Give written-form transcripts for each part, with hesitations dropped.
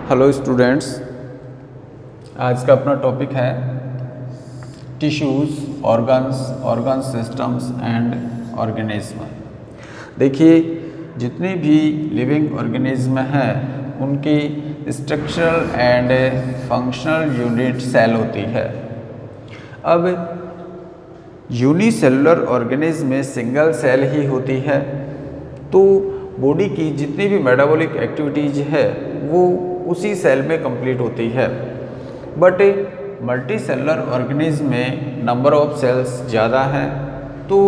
Hello students, आज का अपना टॉपिक है tissues, organ systems and organism. देखिए, जितनी भी लिविंग ऑर्गेनिज्म हैं उनकी structural and functional unit cell होती है। अब यूनिसेलुलर ऑर्गेनिज्म में सिंगल सेल ही होती है, तो बॉडी की जितनी भी मेटाबॉलिक एक्टिविटीज़ है वो उसी सेल में कंप्लीट होती है। बट मल्टी सेलुलर ऑर्गेनिज्म में नंबर ऑफ सेल्स ज़्यादा हैं, तो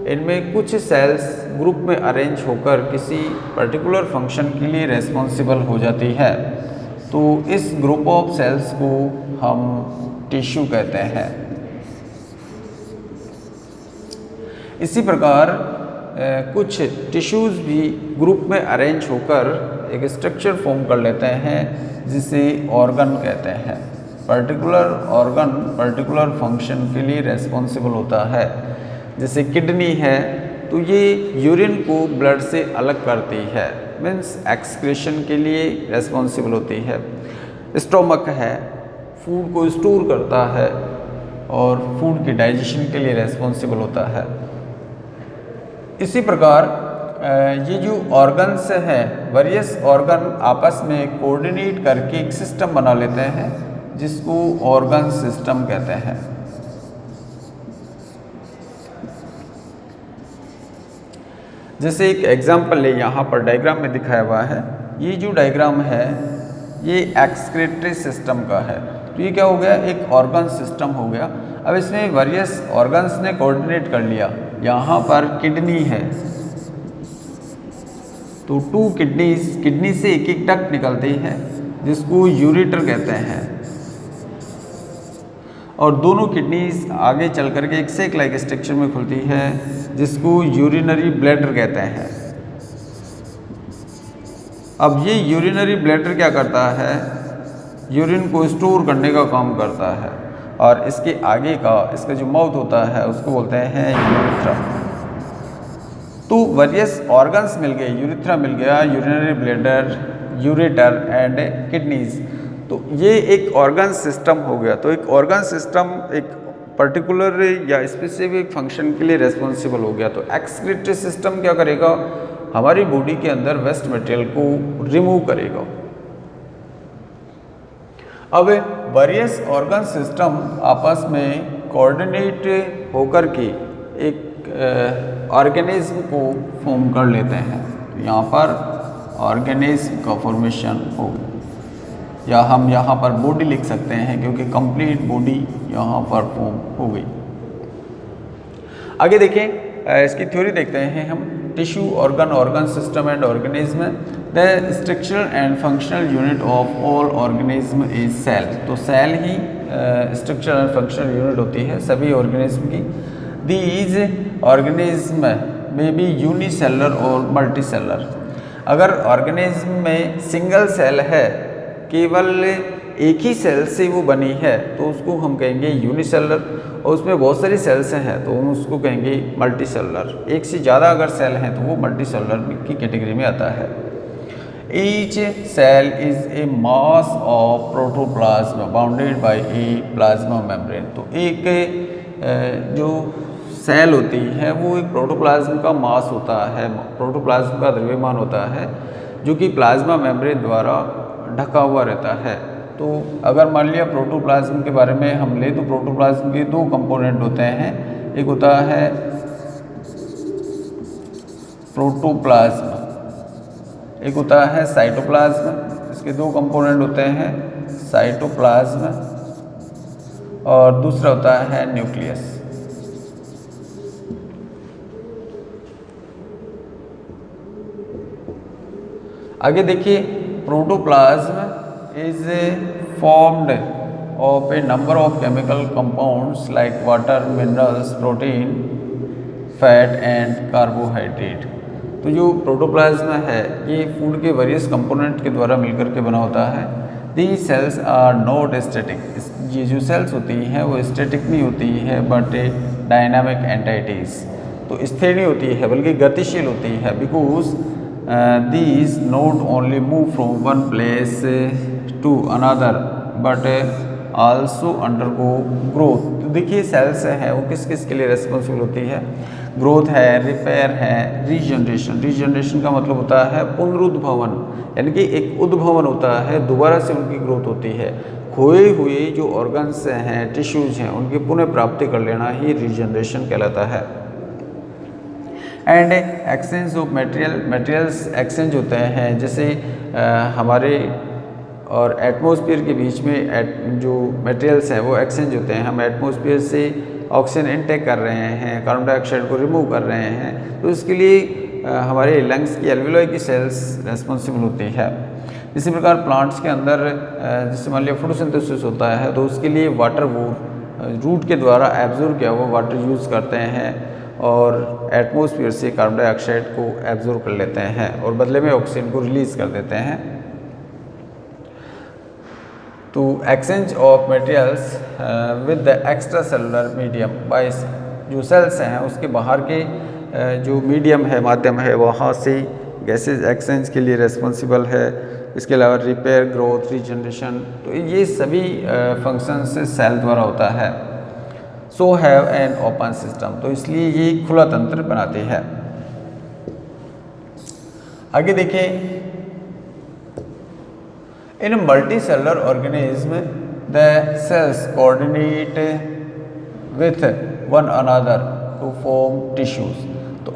इनमें कुछ सेल्स ग्रुप में अरेंज होकर किसी पर्टिकुलर फंक्शन के लिए रेस्पॉन्सिबल हो जाती है। तो इस ग्रुप ऑफ सेल्स को हम टिश्यू कहते हैं। इसी प्रकार कुछ टिश्यूज़ भी ग्रुप में अरेंज होकर एक स्ट्रक्चर फॉर्म कर लेते हैं जिसे ऑर्गन कहते हैं। पर्टिकुलर ऑर्गन पर्टिकुलर फंक्शन के लिए रेस्पॉन्सिबल होता है। जैसे किडनी है तो ये यूरिन को ब्लड से अलग करती है, मीन्स एक्सक्रीशन के लिए रेस्पॉन्सिबल होती है। स्टोमक है, फूड को स्टोर करता है और फूड की डाइजेशन के लिए रेस्पॉन्सिबल होता है। इसी प्रकार ये जो ऑर्गन्स हैं, वेरियस ऑर्गन आपस में कोऑर्डिनेट करके एक सिस्टम बना लेते हैं जिसको ऑर्गन सिस्टम कहते हैं। जैसे एक एग्जांपल ले, यहाँ पर डायग्राम में दिखाया हुआ है। ये जो डायग्राम है ये एक्सक्रीटरी सिस्टम का है। तो ये क्या हो गया, एक ऑर्गन सिस्टम हो गया। अब इसमें वेरियस ऑर्गन्स ने कोऑर्डिनेट कर लिया। यहाँ पर किडनी है तो 2 किडनी से एक एक डक्ट निकलती है जिसको यूरेटर कहते हैं, और दोनों किडनीज आगे चल करके एक सेक लाइक स्ट्रक्चर में खुलती है जिसको यूरिनरी ब्लैडर कहते हैं। अब ये यूरिनरी ब्लैडर क्या करता है, यूरिन को स्टोर करने का काम करता है, और इसके आगे का इसका जो माउथ होता है उसको बोलते हैं यूरिथ्रा। तो वेरियस ऑर्गन्स मिल गए, यूरिथ्रा मिल गया, urinary bladder, ureter and kidneys. तो ये एक ऑर्गन सिस्टम हो गया। तो एक ऑर्गन सिस्टम एक पर्टिकुलर या स्पेसिफिक फंक्शन के लिए रेस्पॉन्सिबल हो गया। तो एक्सक्रीटरी सिस्टम क्या करेगा, हमारी बॉडी के अंदर वेस्ट मटेरियल को रिमूव करेगा। अब वेरियस ऑर्गन सिस्टम आपस में कोऑर्डिनेट होकर के एक ऑर्गेनिज्म को फॉर्म कर लेते हैं। तो यहाँ पर ऑर्गेनिज्म का फॉर्मेशन हो गया, या हम यहाँ पर बॉडी लिख सकते हैं क्योंकि कंप्लीट बॉडी यहाँ पर फॉर्म हो गई। आगे देखें, इसकी थ्योरी देखते हैं हम। Tissue, organ system and organism. The structural and functional unit of all organism is cell. तो सेल ही स्ट्रक्चरल एंड फंक्शनल यूनिट होती है सभी ऑर्गेनिज्म की। दीज ऑर्गेनिज्म में बी यूनिसेलुलर और मल्टीसेलुलर। अगर ऑर्गेनिज्म में सिंगल सेल है, केवल एक ही सेल से वो बनी है, तो उसको हम कहेंगे यूनिसेलुलर, और उसमें बहुत सारी सेल्स हैं तो हम उसको कहेंगे मल्टीसेलुलर। एक से ज़्यादा अगर सेल हैं तो वो मल्टीसेलुलर की कैटेगरी में आता है। Each cell is a mass of protoplasm bounded by a plasma membrane. तो एक जो सेल होती है वो एक प्रोटोप्लाज्म का मास होता है, प्रोटोप्लाज्म का द्रव्यमान होता है जो कि प्लाज्मा मेम्ब्रेन द्वारा ढका हुआ रहता है। तो अगर मान लिया प्रोटोप्लाज्म के बारे में हम ले, तो प्रोटोप्लाज्म के 2 कंपोनेंट होते हैं। एक होता है प्रोटोप्लाज्म, एक होता है साइटोप्लाज्म। इसके 2 कंपोनेंट होते हैं, साइटोप्लाज्म और दूसरा होता है न्यूक्लियस। आगे देखिए, protoplasm is formed of a number of chemical compounds like water, minerals, protein, fat and carbohydrate। तो जो प्रोटोप्लाज्म है ये फूड के वेरियस कंपोनेंट के द्वारा मिलकर के बना होता है। These cells are not static। ये जो सेल्स होती हैं वो स्टैटिक नहीं होती है बट डायनामिक एंटिटीज। तो स्थिर नहीं होती है बल्कि गतिशील होती है। Because these not only move from one place to another but also undergo growth. तो देखिए सेल्स है वो किस किस के लिए रेस्पॉन्सिबल होती है, ग्रोथ है, रिपेयर है, रीजनरेशन। रीजनरेशन का मतलब होता है पुनरुद्भवन, यानी कि एक उद्भवन होता है, दोबारा से उनकी ग्रोथ होती है। खोए हुए जो ऑर्गन्स हैं, टिश्यूज हैं, उनकी पुनः प्राप्ति कर लेना ही रीजनरेशन कहलाता है। And exchange of materials exchange होते हैं, जैसे हमारे और एटमॉस्फेयर के बीच में जो मटेरियल्स हैं वो एक्सचेंज होते हैं। हम एटमॉस्फेयर से ऑक्सीजन इनटेक कर रहे हैं, कार्बन डाइऑक्साइड को रिमूव कर रहे हैं, तो इसके लिए हमारे लंग्स की एल्वियोलाई की सेल्स रेस्पॉन्सिबल होती है। इसी प्रकार प्लांट्स के अंदर जैसे मान लिया फोटोसिंथेसिस होता है, तो उसके लिए वाटर वो रूट के द्वारा एब्जॉर्ब किया हुआ वाटर यूज़ करते हैं और एटमॉस्फेयर से कार्बन डाइऑक्साइड को एब्जॉर्ब कर लेते हैं और बदले में ऑक्सीजन को रिलीज़ कर देते हैं। तो exchange of materials with the extra cellular medium by जो सेल्स हैं उसके बाहर के जो मीडियम है, माध्यम है, वहाँ से गैसेज एक्सचेंज के लिए रेस्पॉन्सिबल है। इसके अलावा रिपेयर, ग्रोथ, रीजनरेशन, तो ये सभी फंक्शंस सेल द्वारा होता है। So have an open system, तो इसलिए ये खुला तंत्र बनाते हैं। आगे देखिए, in multi cellular organism the cells coordinate with one another to form tissues. तो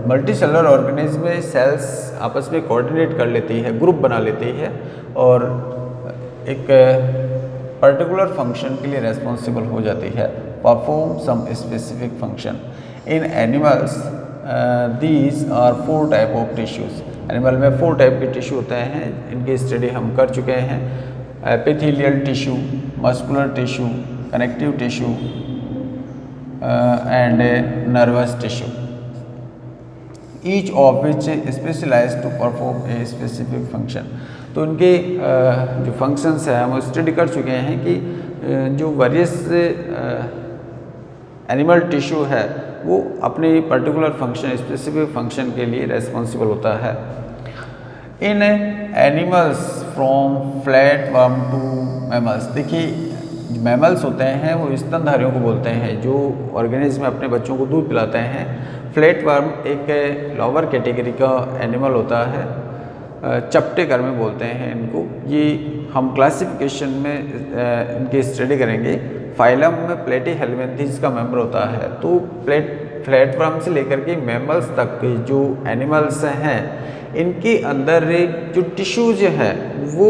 मल्टी सेलुलर ऑर्गेनिज्म में सेल्स आपस में कोऑर्डिनेट कर लेती है, ग्रुप बना लेती है और एक पर्टिकुलर फंक्शन के लिए रेस्पॉन्सिबल हो जाती है, perform some specific function. In animals these are 4 type of tissues. Animal में 4 टाइप के टिश्यू होते हैं, इनकी स्टडी हम कर चुके हैं। Epithelial tissue, muscular tissue, connective tissue and nervous tissue, each of which specialized to perform a specific function. तो इनके जो फंक्शंस हैं हम स्टडी कर चुके हैं कि जो वेरियस एनिमल टिश्यू है वो अपने पर्टिकुलर फंक्शन, स्पेसिफिक फंक्शन के लिए रेस्पॉन्सिबल होता है। In animals from flat worm to mammals, देखिए मैमल्स होते हैं वो स्तनधारियों को बोलते हैं, जो ऑर्गेनिज्म अपने बच्चों को दूध पिलाते हैं। फ्लैट वर्म एक लोअर कैटेगरी का एनिमल होता है, चपटे घर में बोलते हैं इनको। ये हम क्लासिफिकेशन में इनकी स्टडी करेंगे। फाइलम में प्लेटीहेल्मिन्थेस का मेंबर होता है। तो फ्लैटवर्म से लेकर के मैमल्स तक के जो एनिमल्स हैं इनके अंदर जो टिश्यूज है वो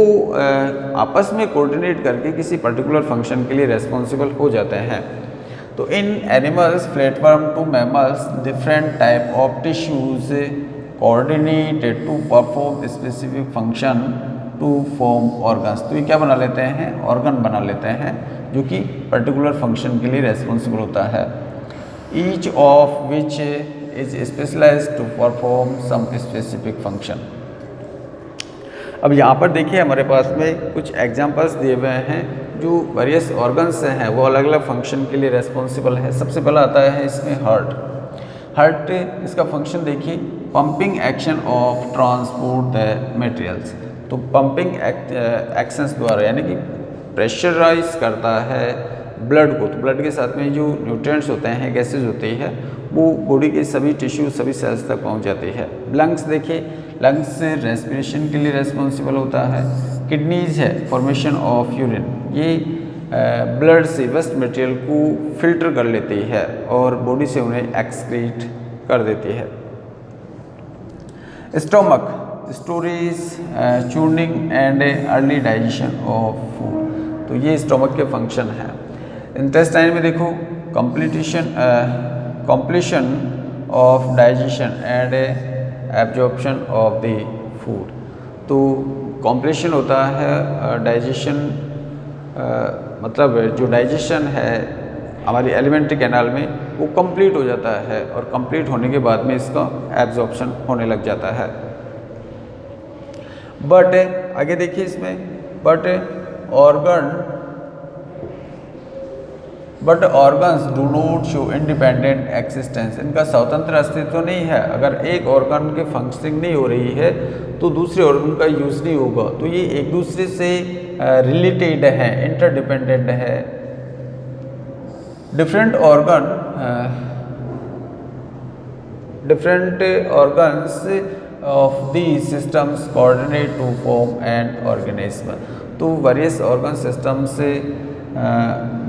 आपस में कोऑर्डिनेट करके किसी पर्टिकुलर फंक्शन के लिए रेस्पॉन्सिबल हो जाते हैं। तो in animals flatworm to mammals different type of tissues coordinated to perform specific function to form organs. तो ये क्या बना लेते हैं, ऑर्गन बना लेते हैं जो कि पर्टिकुलर फंक्शन के लिए रेस्पॉन्सिबल होता है। Each of which is specialized to perform some specific function. अब यहाँ पर देखिए हमारे पास में कुछ एग्जांपल्स दिए हुए हैं जो वेरियस ऑर्गन्स हैं वो अलग अलग फंक्शन के लिए रेस्पॉन्सिबल है। सबसे पहला आता है इसमें हार्ट। हार्ट इसका फंक्शन देखिए, pumping action of transport the materials. तो पंपिंग एक्शंस द्वारा यानी कि प्रेशराइज करता है ब्लड को। तो ब्लड के साथ में जो न्यूट्रिएंट्स होते हैं, गैसेज होती है, वो बॉडी के सभी टिश्यू, सभी सेल्स तक पहुंच जाती है। लंग्स देखिए, लंग्स से रेस्पिरेशन के लिए रेस्पॉन्सिबल होता है। किडनीज है फॉर्मेशन ऑफ यूरिन, ये ब्लड से वेस्ट मटेरियल को फिल्टर कर लेती है और बॉडी से उन्हें एक्सक्रीट कर देती है। Stomach, storage, churning and early digestion of food. तो ये स्टोमक के फंक्शन है। इंटेस्टाइन में देखो, completion of digestion and absorption of the food। तो completion होता है डाइजेशन, मतलब जो डाइजेशन है हमारी एलिमेंट्री कैनाल में वो कंप्लीट हो जाता है और कंप्लीट होने के बाद में इसका एब्जॉर्प्शन होने लग जाता है। बट आगे देखिए इसमें, but organs do not show independent existence. इनका स्वतंत्र अस्तित्व नहीं है। अगर एक ऑर्गन के फंक्शनिंग नहीं हो रही है तो दूसरे ऑर्गन का यूज़ नहीं होगा। तो ये एक दूसरे से रिलेटेड है, इंटरडिपेंडेंट है। Different organs of the systems coordinate to form an organism. तो वेरियस ऑर्गन सिस्टम से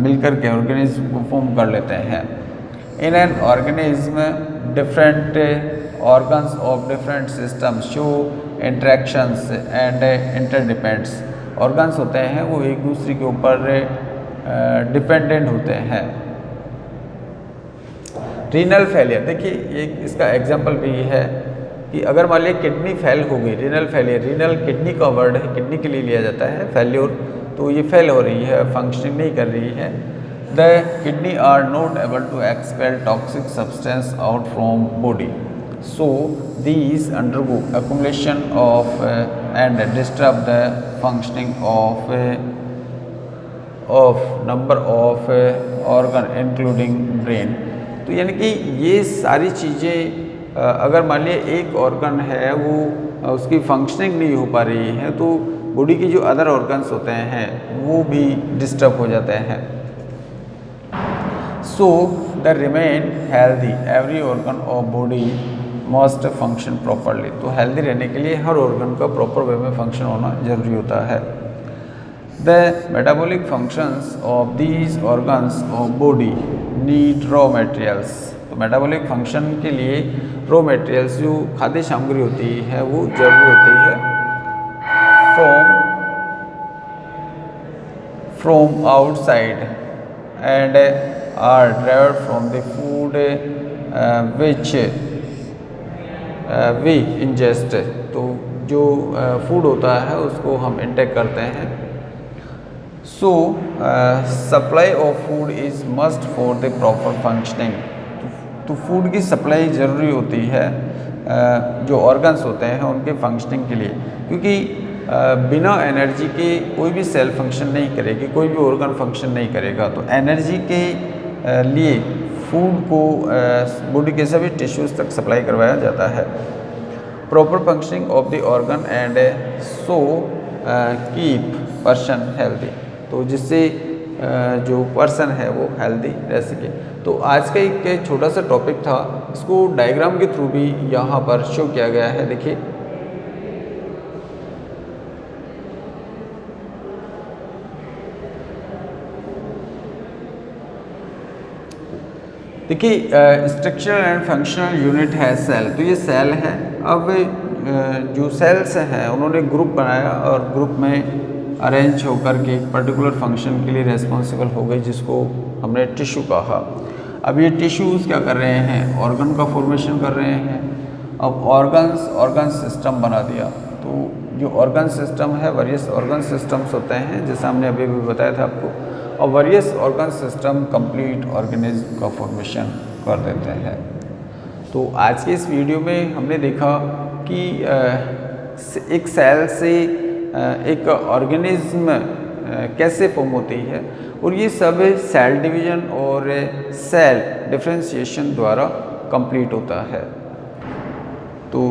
मिलकर के ऑर्गेनिज्म को फॉर्म कर लेते हैं। In an organism different organs of different systems show interactions and interdepends. Organs होते हैं वो एक दूसरे के ऊपर डिपेंडेंट होते हैं। रीनल फेलियर, देखिए एक इसका एग्जाम्पल भी है कि अगर मान लीजिए किडनी फेल हो गई, रीनल फेलियर, रीनल किडनी का वर्ड है, किडनी के लिए लिया जाता है फेल्योर, तो ये फेल हो रही है, फंक्शनिंग नहीं कर रही है। The kidney are not able to expel toxic substance out from body, so these undergo accumulation of and disturb the functioning of number of organ including brain। तो यानी कि ये सारी चीज़ें अगर मान लिया एक ऑर्गन है वो उसकी फंक्शनिंग नहीं हो पा रही है तो बॉडी की जो अदर ऑर्गन्स होते हैं वो भी डिस्टर्ब हो जाते हैं। So the remain healthy every organ of body must function properly. तो हेल्दी रहने के लिए हर ऑर्गन का प्रॉपर वे में फंक्शन होना जरूरी होता है। The metabolic functions of these organs of body need raw materials. तो मेटाबॉलिक फंक्शन के लिए रॉ मटेरियल्स जो खाद्य सामग्री होती है वो जरूरी होती है from outside and are derived from the food which we ingest. तो जो फूड होता है उसको हम इंटेक करते हैं। सो supply of food is must for the proper functioning. तो फूड की सप्लाई ज़रूरी होती है जो ऑर्गन्स होते हैं उनके फंक्शनिंग के लिए, क्योंकि बिना एनर्जी के कोई भी सेल फंक्शन नहीं करेगी, कोई भी ऑर्गन फंक्शन नहीं करेगा। तो एनर्जी के लिए फूड को बॉडी के सभी टिश्यूज़ तक सप्लाई करवाया जाता है। Proper functioning of the organ and so keep person healthy. तो जिससे जो पर्सन है वो हेल्दी रह सके। तो आज का एक छोटा सा टॉपिक था, इसको डायग्राम के थ्रू भी यहाँ पर शो किया गया है। देखिए स्ट्रक्चरल एंड फंक्शनल यूनिट है सेल। तो ये सेल है। अब जो सेल्स हैं उन्होंने ग्रुप बनाया और ग्रुप में अरेंज होकर के एक पर्टिकुलर फंक्शन के लिए रेस्पॉन्सिबल हो गई, जिसको हमने टिश्यू कहा। अब ये टिश्यूज़ क्या कर रहे हैं, ऑर्गन का फॉर्मेशन कर रहे हैं। अब ऑर्गन सिस्टम बना दिया। तो जो ऑर्गन सिस्टम है, वेरियस ऑर्गन सिस्टम्स होते हैं, जैसा हमने अभी भी बताया था आपको, और various organ system complete organism का फॉर्मेशन कर देते हैं। तो आज के इस वीडियो में हमने देखा कि एक सेल से एक ऑर्गेनिज्म कैसे फॉर्म होती है, और ये सब सेल डिवीजन और सेल डिफरेंशिएशन द्वारा कंप्लीट होता है। तो